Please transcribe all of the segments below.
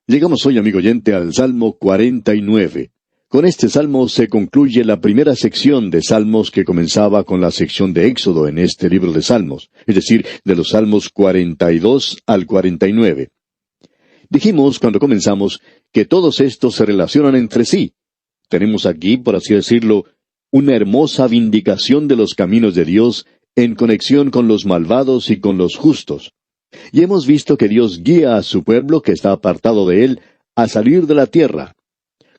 Llegamos hoy, amigo oyente, al Salmo 49. Con este salmo se concluye la primera sección de salmos que comenzaba con la sección de Éxodo en este libro de Salmos, es decir, de los salmos 42 al 49. Dijimos cuando comenzamos que todos estos se relacionan entre sí. Tenemos aquí, por así decirlo, una hermosa vindicación de los caminos de Dios en conexión con los malvados y con los justos. Y hemos visto que Dios guía a su pueblo que está apartado de Él a salir de la tierra.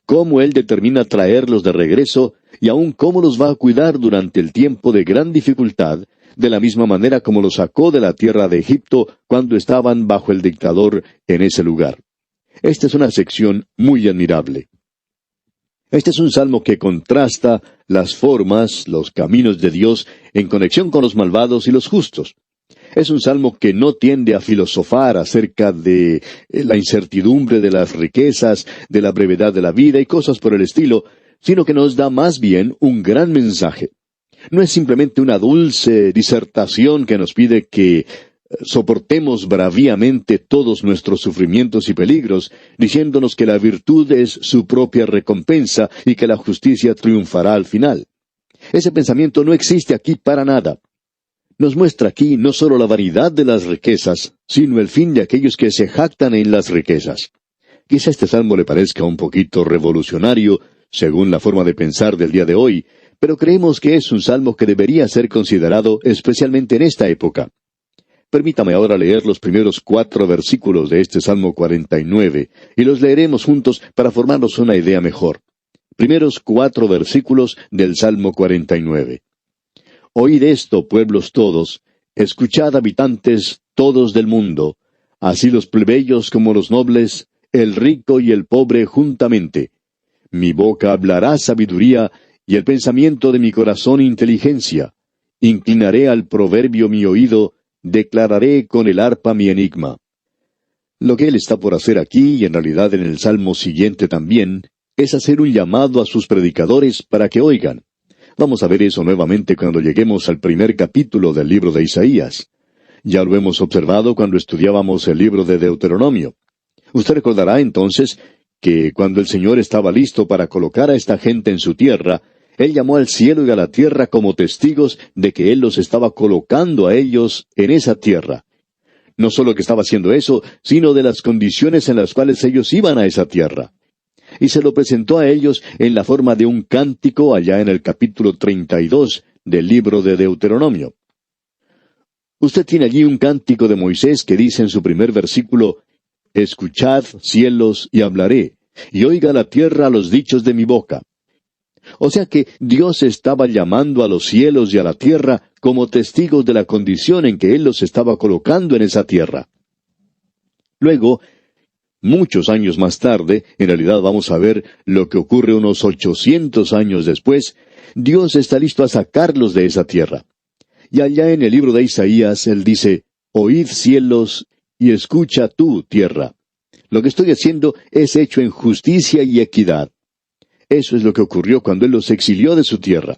Cómo Él determina traerlos de regreso y aún cómo los va a cuidar durante el tiempo de gran dificultad, de la misma manera como los sacó de la tierra de Egipto cuando estaban bajo el dictador en ese lugar. Esta es una sección muy admirable. Este es un salmo que contrasta las formas, los caminos de Dios en conexión con los malvados y los justos. Es un salmo que no tiende a filosofar acerca de la incertidumbre de las riquezas, de la brevedad de la vida y cosas por el estilo, sino que nos da más bien un gran mensaje. No es simplemente una dulce disertación que nos pide que soportemos braviamente todos nuestros sufrimientos y peligros, diciéndonos que la virtud es su propia recompensa y que la justicia triunfará al final. Ese pensamiento no existe aquí para nada. Nos muestra aquí no solo la vanidad de las riquezas, sino el fin de aquellos que se jactan en las riquezas. Quizá este salmo le parezca un poquito revolucionario, según la forma de pensar del día de hoy, pero creemos que es un salmo que debería ser considerado especialmente en esta época. Permítame ahora leer los primeros 4 versículos de este Salmo 49, y los leeremos juntos para formarnos una idea mejor. Primeros 4 versículos del Salmo 49. Oíd esto, pueblos todos, escuchad, habitantes todos del mundo, así los plebeyos como los nobles, el rico y el pobre juntamente. Mi boca hablará sabiduría, y el pensamiento de mi corazón inteligencia. Inclinaré al proverbio mi oído, declararé con el arpa mi enigma. Lo que él está por hacer aquí, y en realidad en el salmo siguiente también, es hacer un llamado a sus predicadores para que oigan. Vamos a ver eso nuevamente cuando lleguemos al primer capítulo del libro de Isaías. Ya lo hemos observado cuando estudiábamos el libro de Deuteronomio. Usted recordará entonces que cuando el Señor estaba listo para colocar a esta gente en su tierra, Él llamó al cielo y a la tierra como testigos de que Él los estaba colocando a ellos en esa tierra. No solo que estaba haciendo eso, sino de las condiciones en las cuales ellos iban a esa tierra. Y se lo presentó a ellos en la forma de un cántico allá en el capítulo 32 del libro de Deuteronomio. Usted tiene allí un cántico de Moisés que dice en su primer versículo, «Escuchad, cielos, y hablaré, y oiga la tierra los dichos de mi boca». O sea que Dios estaba llamando a los cielos y a la tierra como testigos de la condición en que Él los estaba colocando en esa tierra. Luego, muchos años más tarde, en realidad vamos a ver lo que ocurre unos 800 años después, Dios está listo a sacarlos de esa tierra. Y allá en el libro de Isaías, Él dice, «Oíd cielos, y escucha tú, tierra. Lo que estoy haciendo es hecho en justicia y equidad». Eso es lo que ocurrió cuando Él los exilió de su tierra.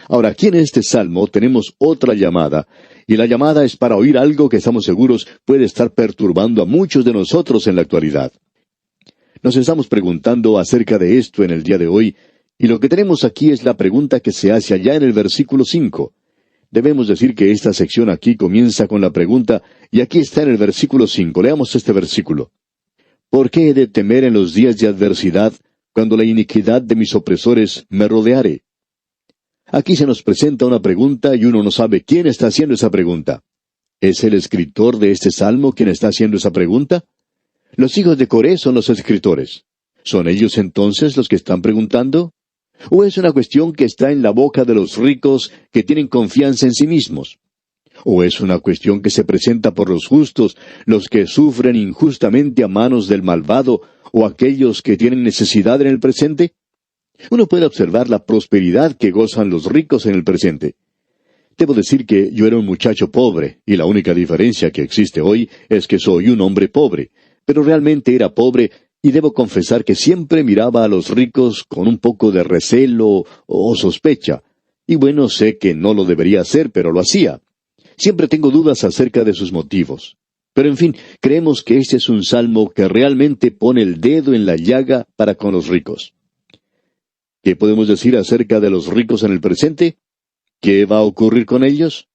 Ahora, aquí en este salmo tenemos otra llamada, y la llamada es para oír algo que estamos seguros puede estar perturbando a muchos de nosotros en la actualidad. Nos estamos preguntando acerca de esto en el día de hoy, y lo que tenemos aquí es la pregunta que se hace allá en el versículo 5. Debemos decir que esta sección aquí comienza con la pregunta, y aquí está en el versículo 5. Leamos este versículo. ¿Por qué he de temer en los días de adversidad, cuando la iniquidad de mis opresores me rodeare? Aquí se nos presenta una pregunta y uno no sabe quién está haciendo esa pregunta. ¿Es el escritor de este salmo quien está haciendo esa pregunta? Los hijos de Coré son los escritores. ¿Son ellos entonces los que están preguntando? ¿O es una cuestión que está en la boca de los ricos que tienen confianza en sí mismos? ¿O es una cuestión que se presenta por los justos, los que sufren injustamente a manos del malvado, o aquellos que tienen necesidad en el presente? Uno puede observar la prosperidad que gozan los ricos en el presente. Debo decir que yo era un muchacho pobre, y la única diferencia que existe hoy es que soy un hombre pobre, pero realmente era pobre, y debo confesar que siempre miraba a los ricos con un poco de recelo o sospecha. Y bueno, sé que no lo debería hacer, pero lo hacía. Siempre tengo dudas acerca de sus motivos. Pero en fin, creemos que este es un salmo que realmente pone el dedo en la llaga para con los ricos. ¿Qué podemos decir acerca de los ricos en el presente? ¿Qué va a ocurrir con ellos?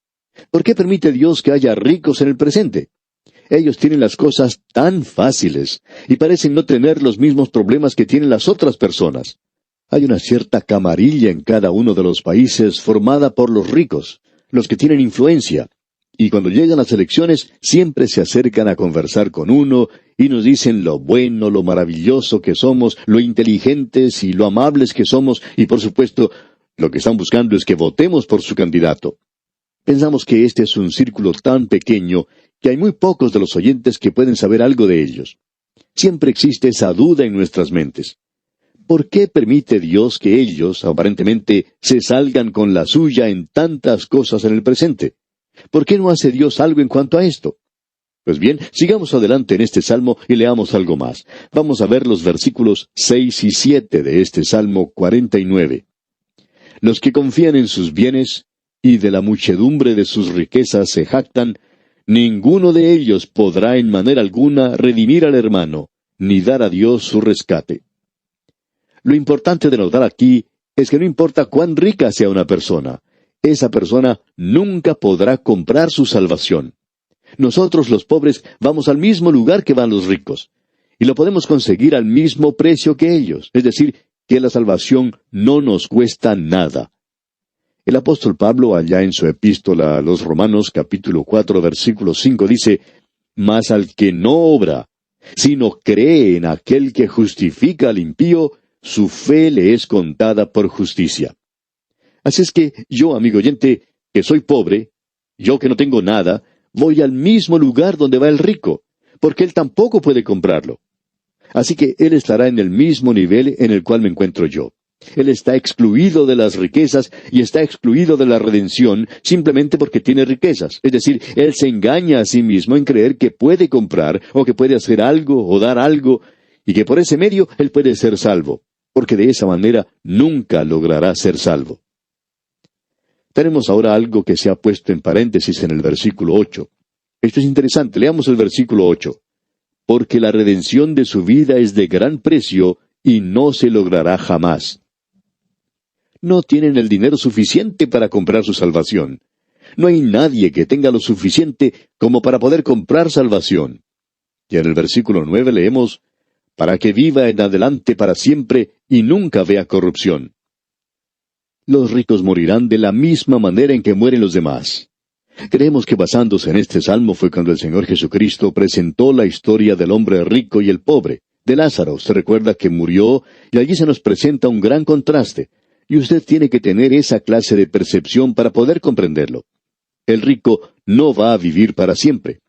¿Por qué permite Dios que haya ricos en el presente? Ellos tienen las cosas tan fáciles y parecen no tener los mismos problemas que tienen las otras personas. Hay una cierta camarilla en cada uno de los países formada por los ricos, los que tienen influencia. Y cuando llegan las elecciones, siempre se acercan a conversar con uno y nos dicen lo bueno, lo maravilloso que somos, lo inteligentes y lo amables que somos, y por supuesto, lo que están buscando es que votemos por su candidato. Pensamos que este es un círculo tan pequeño que hay muy pocos de los oyentes que pueden saber algo de ellos. Siempre existe esa duda en nuestras mentes. ¿Por qué permite Dios que ellos, aparentemente, se salgan con la suya en tantas cosas en el presente? ¿Por qué no hace Dios algo en cuanto a esto? Pues bien, sigamos adelante en este salmo y leamos algo más. Vamos a ver los versículos 6 y 7 de este Salmo 49. Los que confían en sus bienes y de la muchedumbre de sus riquezas se jactan, ninguno de ellos podrá en manera alguna redimir al hermano, ni dar a Dios su rescate. Lo importante de notar aquí es que no importa cuán rica sea una persona, esa persona nunca podrá comprar su salvación. Nosotros los pobres vamos al mismo lugar que van los ricos, y lo podemos conseguir al mismo precio que ellos, es decir, que la salvación no nos cuesta nada. El apóstol Pablo, allá en su epístola a los Romanos, capítulo 4, versículo 5, dice, «Mas al que no obra, sino cree en aquel que justifica al impío, su fe le es contada por justicia». Así es que yo, amigo oyente, que soy pobre, yo que no tengo nada, voy al mismo lugar donde va el rico, porque él tampoco puede comprarlo. Así que él estará en el mismo nivel en el cual me encuentro yo. Él está excluido de las riquezas y está excluido de la redención simplemente porque tiene riquezas. Es decir, él se engaña a sí mismo en creer que puede comprar o que puede hacer algo o dar algo y que por ese medio él puede ser salvo, porque de esa manera nunca logrará ser salvo. Tenemos ahora algo que se ha puesto en paréntesis en el versículo 8. Esto es interesante, leamos el versículo 8. Porque la redención de su vida es de gran precio y no se logrará jamás. No tienen el dinero suficiente para comprar su salvación. No hay nadie que tenga lo suficiente como para poder comprar salvación. Y en el versículo 9 leemos, para que viva en adelante para siempre y nunca vea corrupción. Los ricos morirán de la misma manera en que mueren los demás. Creemos que basándose en este salmo fue cuando el Señor Jesucristo presentó la historia del hombre rico y el pobre, de Lázaro. Usted recuerda que murió y allí se nos presenta un gran contraste. Y usted tiene que tener esa clase de percepción para poder comprenderlo. El rico no va a vivir para siempre.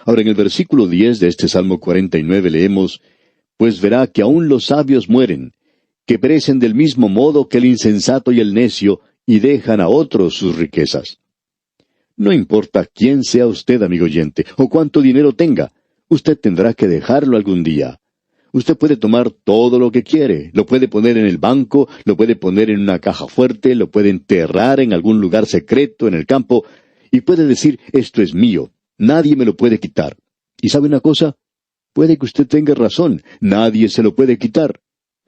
Ahora en el versículo 10 de este Salmo 49 leemos, pues verá que aún los sabios mueren, que perecen del mismo modo que el insensato y el necio, y dejan a otros sus riquezas. No importa quién sea usted, amigo oyente, o cuánto dinero tenga, usted tendrá que dejarlo algún día. Usted puede tomar todo lo que quiere, lo puede poner en el banco, lo puede poner en una caja fuerte, lo puede enterrar en algún lugar secreto en el campo, y puede decir, esto es mío, nadie me lo puede quitar. ¿Y sabe una cosa? Puede que usted tenga razón, nadie se lo puede quitar.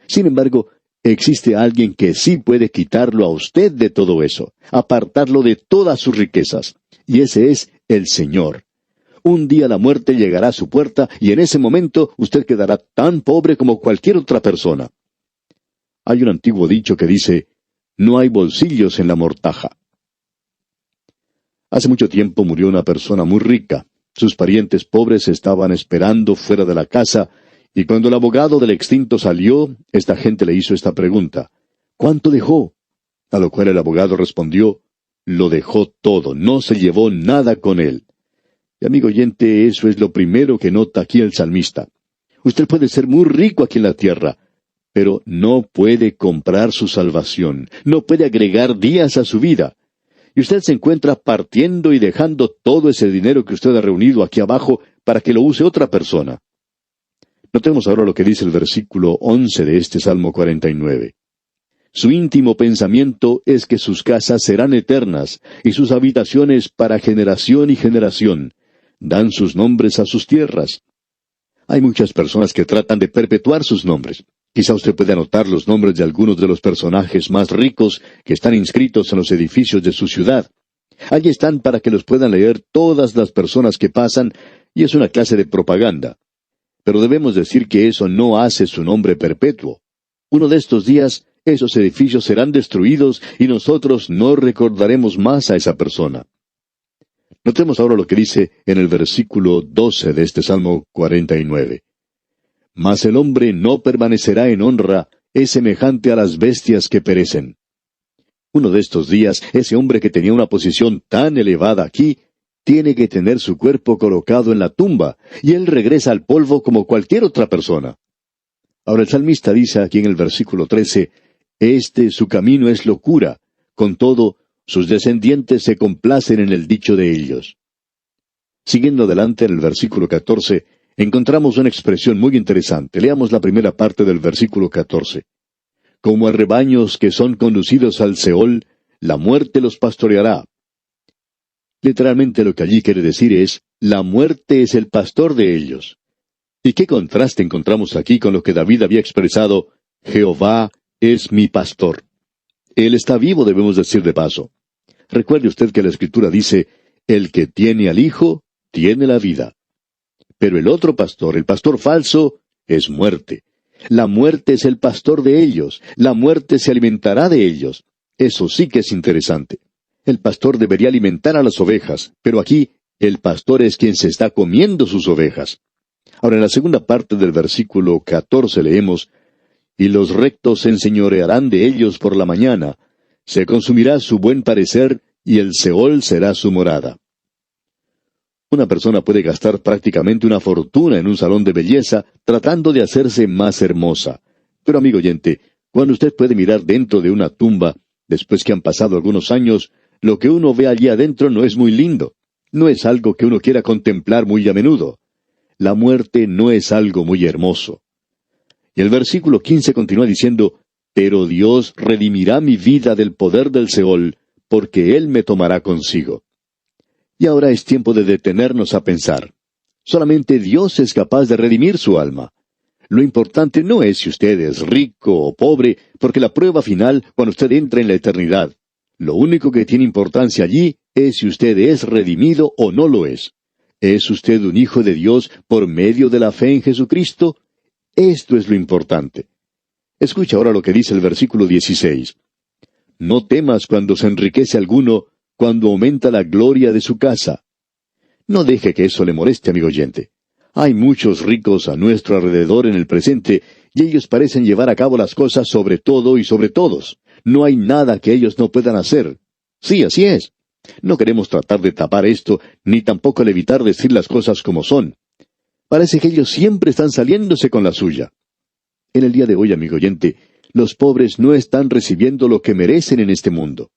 Sin embargo, existe alguien que sí puede quitarlo a usted de todo eso, apartarlo de todas sus riquezas, y ese es el Señor. Un día la muerte llegará a su puerta y en ese momento usted quedará tan pobre como cualquier otra persona. Hay un antiguo dicho que dice, no hay bolsillos en la mortaja. Hace mucho tiempo murió una persona muy rica. Sus parientes pobres estaban esperando fuera de la casa, y cuando el abogado del extinto salió, esta gente le hizo esta pregunta, ¿cuánto dejó? A lo cual el abogado respondió, lo dejó todo, no se llevó nada con él. Y amigo oyente, eso es lo primero que nota aquí el salmista. Usted puede ser muy rico aquí en la tierra, pero no puede comprar su salvación, no puede agregar días a su vida. Y usted se encuentra partiendo y dejando todo ese dinero que usted ha reunido aquí abajo para que lo use otra persona. Notemos ahora lo que dice el versículo 11 de este Salmo 49. Su íntimo pensamiento es que sus casas serán eternas, y sus habitaciones para generación y generación. dan sus nombres a sus tierras. Hay muchas personas que tratan de perpetuar sus nombres. Quizá usted pueda anotar los nombres de algunos de los personajes más ricos que están inscritos en los edificios de su ciudad. Allí están para que los puedan leer todas las personas que pasan, y es una clase de propaganda. Pero debemos decir que eso no hace su nombre perpetuo. Uno de estos días, esos edificios serán destruidos y nosotros no recordaremos más a esa persona. Notemos ahora lo que dice en el versículo 12 de este Salmo 49. Mas el hombre no permanecerá en honra, es semejante a las bestias que perecen. Uno de estos días, ese hombre que tenía una posición tan elevada aquí, tiene que tener su cuerpo colocado en la tumba, y él regresa al polvo como cualquier otra persona. Ahora el salmista dice aquí en el versículo 13, su camino es locura, con todo, sus descendientes se complacen en el dicho de ellos. Siguiendo adelante en el versículo 14, encontramos una expresión muy interesante. Leamos la primera parte del versículo 14. Como a rebaños que son conducidos al Seol, la muerte los pastoreará. Literalmente lo que allí quiere decir es, la muerte es el pastor de ellos. ¿Y qué contraste encontramos aquí con lo que David había expresado? Jehová es mi pastor. Él está vivo, debemos decir de paso. Recuerde usted que la Escritura dice, el que tiene al Hijo, tiene la vida. Pero el otro pastor, el pastor falso, es muerte. La muerte es el pastor de ellos. La muerte se alimentará de ellos. Eso sí que es interesante. El pastor debería alimentar a las ovejas, pero aquí el pastor es quien se está comiendo sus ovejas. Ahora en la segunda parte del versículo 14 leemos, y los rectos se enseñorearán de ellos por la mañana, se consumirá su buen parecer, y el Seol será su morada. Una persona puede gastar prácticamente una fortuna en un salón de belleza tratando de hacerse más hermosa. Pero amigo oyente, cuando usted puede mirar dentro de una tumba, después que han pasado algunos años, lo que uno ve allí adentro no es muy lindo. No es algo que uno quiera contemplar muy a menudo. La muerte no es algo muy hermoso. Y el versículo 15 continúa diciendo, pero Dios redimirá mi vida del poder del Seol, porque Él me tomará consigo. Y ahora es tiempo de detenernos a pensar. Solamente Dios es capaz de redimir su alma. Lo importante no es si usted es rico o pobre, porque la prueba final, cuando usted entra en la eternidad, lo único que tiene importancia allí es si usted es redimido o no lo es. ¿Es usted un hijo de Dios por medio de la fe en Jesucristo? Esto es lo importante. Escucha ahora lo que dice el versículo 16. No temas cuando se enriquece alguno, cuando aumenta la gloria de su casa. No deje que eso le moleste, amigo oyente. Hay muchos ricos a nuestro alrededor en el presente, y ellos parecen llevar a cabo las cosas sobre todo y sobre todos. No hay nada que ellos no puedan hacer. Sí, así es. No queremos tratar de tapar esto, ni tampoco el evitar decir las cosas como son. Parece que ellos siempre están saliéndose con la suya. En el día de hoy, amigo oyente, los pobres no están recibiendo lo que merecen en este mundo.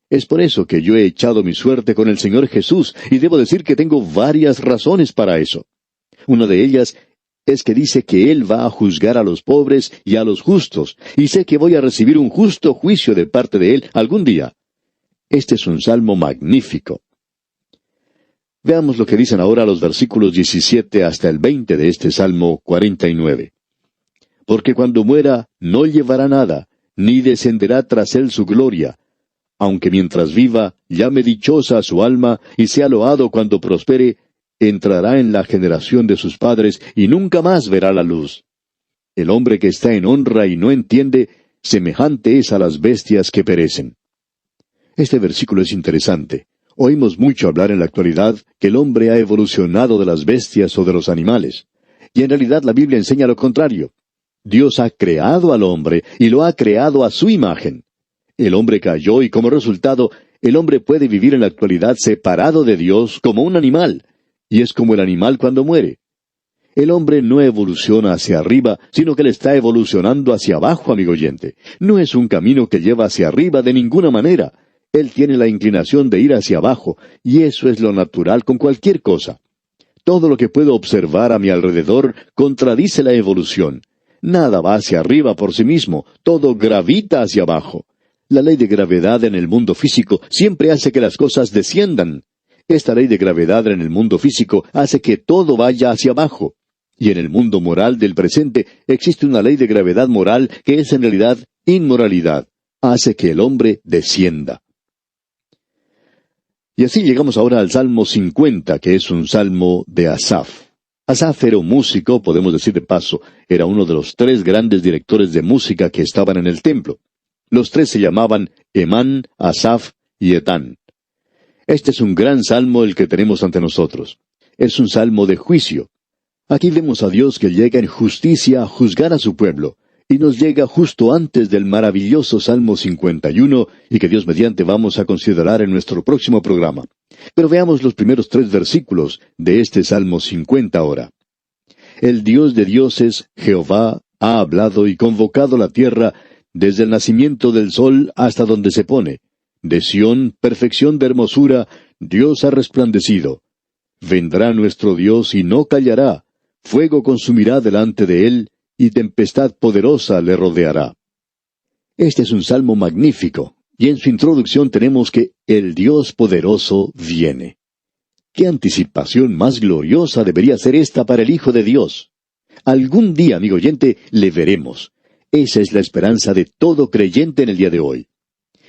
Es por eso que yo he echado mi suerte con el Señor Jesús, y debo decir que tengo varias razones para eso. Una de ellas es que dice que Él va a juzgar a los pobres y a los justos, y sé que voy a recibir un justo juicio de parte de Él algún día. Este es un salmo magnífico. Veamos lo que dicen ahora los versículos 17 hasta el 20 de este Salmo 49. Porque cuando muera no llevará nada, ni descenderá tras él su gloria. Aunque mientras viva, llame dichosa a su alma, y sea loado cuando prospere, entrará en la generación de sus padres, y nunca más verá la luz. El hombre que está en honra y no entiende, semejante es a las bestias que perecen. Este versículo es interesante. Oímos mucho hablar en la actualidad que el hombre ha evolucionado de las bestias o de los animales. Y en realidad la Biblia enseña lo contrario. Dios ha creado al hombre y lo ha creado a su imagen. El hombre cayó y como resultado, el hombre puede vivir en la actualidad separado de Dios como un animal. Y es como el animal cuando muere. El hombre no evoluciona hacia arriba, sino que le está evolucionando hacia abajo, amigo oyente. No es un camino que lleva hacia arriba de ninguna manera. Él tiene la inclinación de ir hacia abajo, y eso es lo natural con cualquier cosa. Todo lo que puedo observar a mi alrededor contradice la evolución. Nada va hacia arriba por sí mismo, todo gravita hacia abajo. La ley de gravedad en el mundo físico siempre hace que las cosas desciendan. Esta ley de gravedad en el mundo físico hace que todo vaya hacia abajo. Y en el mundo moral del presente existe una ley de gravedad moral que es en realidad inmoralidad. Hace que el hombre descienda. Y así llegamos ahora al Salmo 50, que es un salmo de Asaf. Asaf era un músico, podemos decir de paso, era uno de los 3 grandes directores de música que estaban en el templo. Los 3 se llamaban Emán, Asaf y Etán. Este es un gran salmo el que tenemos ante nosotros. Es un salmo de juicio. Aquí vemos a Dios que llega en justicia a juzgar a su pueblo, y nos llega justo antes del maravilloso Salmo 51, y que Dios mediante vamos a considerar en nuestro próximo programa. Pero veamos los primeros 3 versículos de este Salmo 50 ahora. El Dios de dioses, Jehová, ha hablado y convocado la tierra desde el nacimiento del sol hasta donde se pone. De Sión, perfección de hermosura, Dios ha resplandecido. Vendrá nuestro Dios y no callará. Fuego consumirá delante de él, y tempestad poderosa le rodeará. Este es un salmo magnífico, y en su introducción tenemos que el Dios poderoso viene. ¿Qué anticipación más gloriosa debería ser esta para el Hijo de Dios? Algún día, amigo oyente, le veremos. Esa es la esperanza de todo creyente en el día de hoy.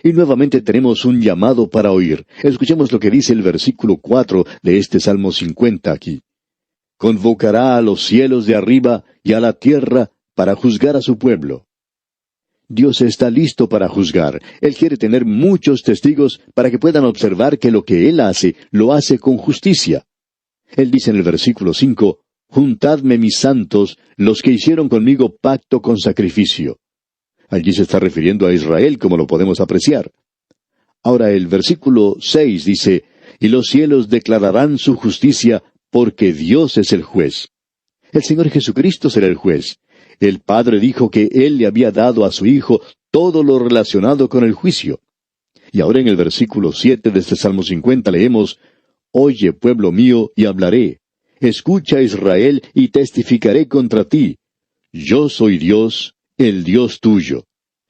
Y nuevamente tenemos un llamado para oír. Escuchemos lo que dice el versículo 4 de este Salmo 50 aquí. Convocará a los cielos de arriba y a la tierra para juzgar a su pueblo. Dios está listo para juzgar. Él quiere tener muchos testigos para que puedan observar que lo que Él hace, lo hace con justicia. Él dice en el versículo 5, Juntadme mis santos, los que hicieron conmigo pacto con sacrificio. Allí se está refiriendo a Israel, como lo podemos apreciar. Ahora el versículo 6 dice, Y los cielos declararán su justicia, porque Dios es el juez. El Señor Jesucristo será el juez. El Padre dijo que Él le había dado a su Hijo todo lo relacionado con el juicio. Y ahora en el versículo 7 de este Salmo 50 leemos, Oye, pueblo mío, y hablaré. Escucha, Israel, y testificaré contra ti. Yo soy Dios, el Dios tuyo.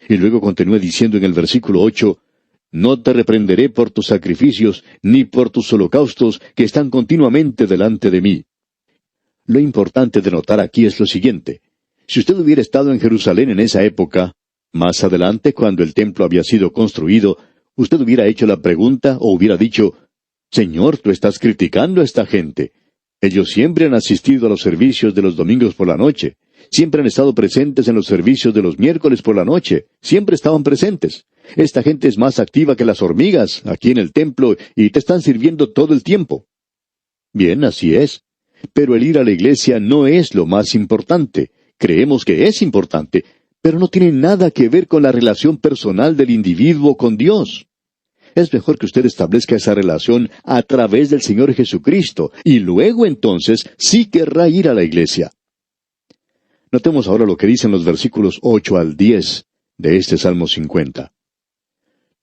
Y luego continúa diciendo en el versículo 8, No te reprenderé por tus sacrificios, ni por tus holocaustos, que están continuamente delante de mí. Lo importante de notar aquí es lo siguiente. Si usted hubiera estado en Jerusalén en esa época, más adelante, cuando el templo había sido construido, usted hubiera hecho la pregunta o hubiera dicho, Señor, tú estás criticando a esta gente. Ellos siempre han asistido a los servicios de los domingos por la noche. Siempre han estado presentes en los servicios de los miércoles por la noche. Siempre estaban presentes. Esta gente es más activa que las hormigas aquí en el templo y te están sirviendo todo el tiempo. Bien, así es. Pero el ir a la iglesia no es lo más importante. Creemos que es importante, pero no tiene nada que ver con la relación personal del individuo con Dios. Es mejor que usted establezca esa relación a través del Señor Jesucristo, y luego entonces sí querrá ir a la iglesia. Notemos ahora lo que dicen los versículos 8 al 10 de este Salmo 50.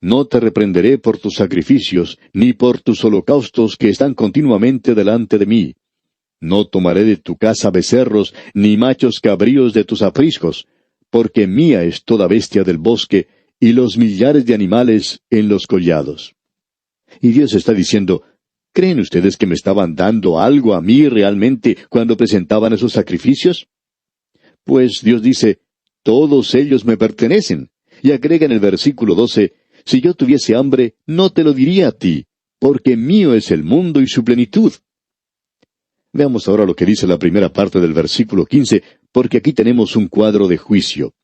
No te reprenderé por tus sacrificios, ni por tus holocaustos que están continuamente delante de mí. No tomaré de tu casa becerros, ni machos cabríos de tus apriscos, porque mía es toda bestia del bosque, y los millares de animales en los collados. Y Dios está diciendo, ¿creen ustedes que me estaban dando algo a mí realmente cuando presentaban esos sacrificios? Pues Dios dice, todos ellos me pertenecen. Y agrega en el versículo 12, si yo tuviese hambre, no te lo diría a ti, porque mío es el mundo y su plenitud. Veamos ahora lo que dice la primera parte del versículo 15, porque aquí tenemos un cuadro de juicio.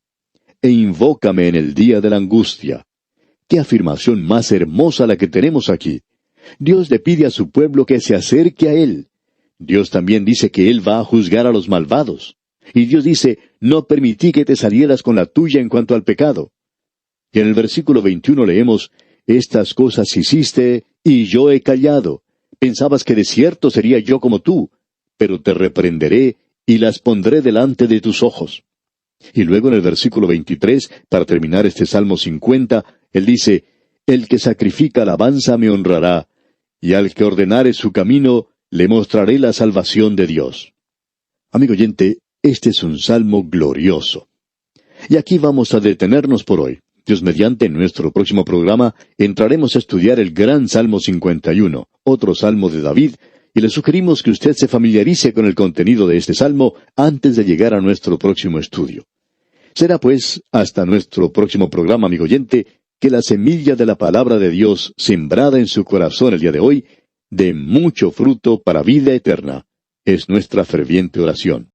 E invócame en el día de la angustia. ¡Qué afirmación más hermosa la que tenemos aquí! Dios le pide a su pueblo que se acerque a Él. Dios también dice que Él va a juzgar a los malvados. Y Dios dice, no permití que te salieras con la tuya en cuanto al pecado. Y en el versículo 21 leemos, estas cosas hiciste, y yo he callado. Pensabas que de cierto sería yo como tú, pero te reprenderé, y las pondré delante de tus ojos. Y luego en el versículo 23, para terminar este Salmo 50, Él dice, el que sacrifica alabanza me honrará, y al que ordenare su camino, le mostraré la salvación de Dios. Amigo oyente, este es un salmo glorioso. Y aquí vamos a detenernos por hoy. Dios mediante, en nuestro próximo programa, entraremos a estudiar el gran Salmo 51, otro salmo de David, y le sugerimos que usted se familiarice con el contenido de este salmo antes de llegar a nuestro próximo estudio. Será pues hasta nuestro próximo programa, amigo oyente, que la semilla de la palabra de Dios, sembrada en su corazón el día de hoy, dé mucho fruto para vida eterna. Es nuestra ferviente oración.